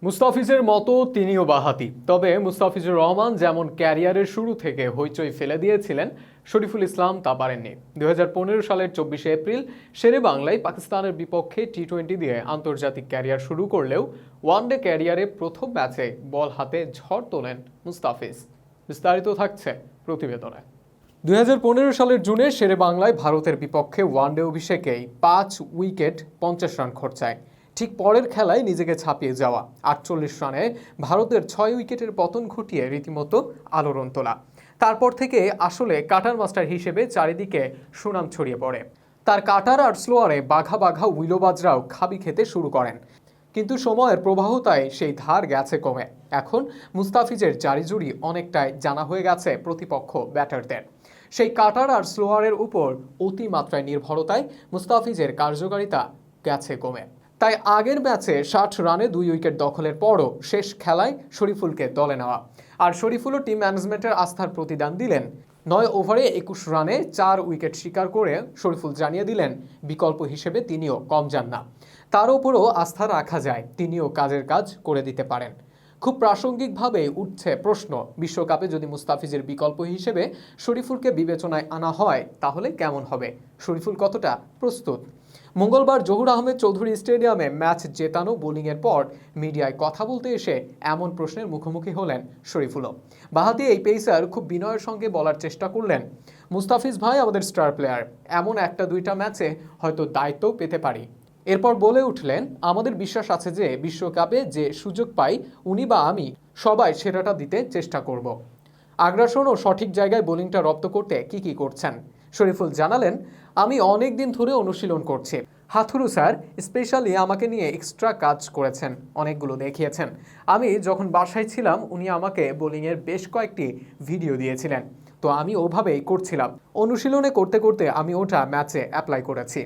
মুস্তাফিজের মতো তিনিও বাঁহাতি, তবে মুস্তাফিজুর রহমান যেমন ক্যারিয়ারের শুরু থেকে হইচই ফেলে দিয়েছিলেন, শরীফুল ইসলাম তা পারেননি। 2015 সালের 24শে এপ্রিল শেরে বাংলায় পাকিস্তানের বিপক্ষে টি-20 দিয়ে আন্তর্জাতিক ক্যারিয়ার শুরু করলেও ওয়ানডে ক্যারিয়ারে প্রথম ম্যাচে বল হাতে ঝড় তোলেন মুস্তাফিজ। বিস্তারিত থাকছে প্রতিবেদনে। 2015 সালের জুনে শেরে বাংলায় ভারতের বিপক্ষে ওয়ানডে অভিষেকেই 5 উইকেট 50 রান খরচায়। ঠিক পরের খেলায় নিজেকে ছাপিয়ে যাওয়া 48 রানে ভারতের 6 উইকেটের পতন ঘটিয়ে রীতিমতো আলোড়ন তোলা। তারপর থেকে আসলে কাটার মাস্টার হিসেবে চারিদিকে সুনাম ছড়িয়ে পড়ে। তার কাটার আর স্লোয়ারে বাঘা বাঘা উইলোবাজরাও খাবি খেতে শুরু করেন, কিন্তু সময়ের প্রবাহতায় সেই ধার গেছে কমে। এখন মুস্তাফিজের জারিজুরি অনেকটাই জানা হয়ে গেছে প্রতিপক্ষ ব্যাটারদের। সেই কাটার আর স্লোয়ারের উপর অতিমাত্রায় নির্ভরতায় মুস্তাফিজের কার্যকারিতা গেছে কমে। তাই আগের ম্যাচে 60 রানে 2 উইকেট দখলের পরও শেষ খেলায় শরীফুলকে দলে নেওয়া। আর শরীফুলও টিম ম্যানেজমেন্টের আস্থার প্রতিদান দিলেন। 9 ওভারে 21 রানে 4 উইকেট শিকার করে শরীফুল জানিয়ে দিলেন বিকল্প হিসেবে তিনিও কম যান না। তার উপরও আস্থা রাখা যায়, তিনিও কাজের কাজ করে দিতে পারেন। খুব প্রাসঙ্গিকভাবে উঠছে প্রশ্ন, বিশ্বকাপে যদি মুস্তাফিজের বিকল্প হিসেবে শরীফুলকে বিবেচনায় আনা হয় তাহলে কেমন হবে? শরীফুল কতটা প্রস্তুত? মঙ্গলবার জহুর আহমেদ চৌধুরী স্টেডিয়ামে ম্যাচ জেতানো বোলিংয়ের পর মিডিয়ায় কথা বলতে এসে এমন প্রশ্নের মুখোমুখি হলেন শরীফুলও। বাঁহাতি এই পেসার খুব বিনয়ের সঙ্গে বলার চেষ্টা করলেন, মুস্তাফিজ ভাই আমাদের স্টার প্লেয়ার, এমন একটা দুইটা ম্যাচে হয়তো দায়িত্বও পেতে পারি। এরপর বলে উঠলেন, আমাদের বিশ্বাস আছে যে বিশ্বকাপে যে সুযোগ পাই উনি বা আমি সবাই সেরাটা দিতে চেষ্টা করব। আগ্রাসন ও সঠিক জায়গায় বোলিংটা রপ্ত করতে কি করছেন? শরীফুল জানালেন, আমি অনেক দিন ধরে অনুশীলন করছি। হাথুরু স্যার স্পেশালি আমাকে নিয়ে এক্সট্রা কাজ করেছেন, অনেকগুলো দেখিয়েছেন। আমি যখন বাসায় ছিলাম উনি আমাকে বোলিংয়ের বেশ কয়েকটি ভিডিও দিয়েছিলেন, তো আমি ওভাবেই করছিলাম। অনুশীলনে করতে করতে আমি ওটা ম্যাচে অ্যাপ্লাই করেছি।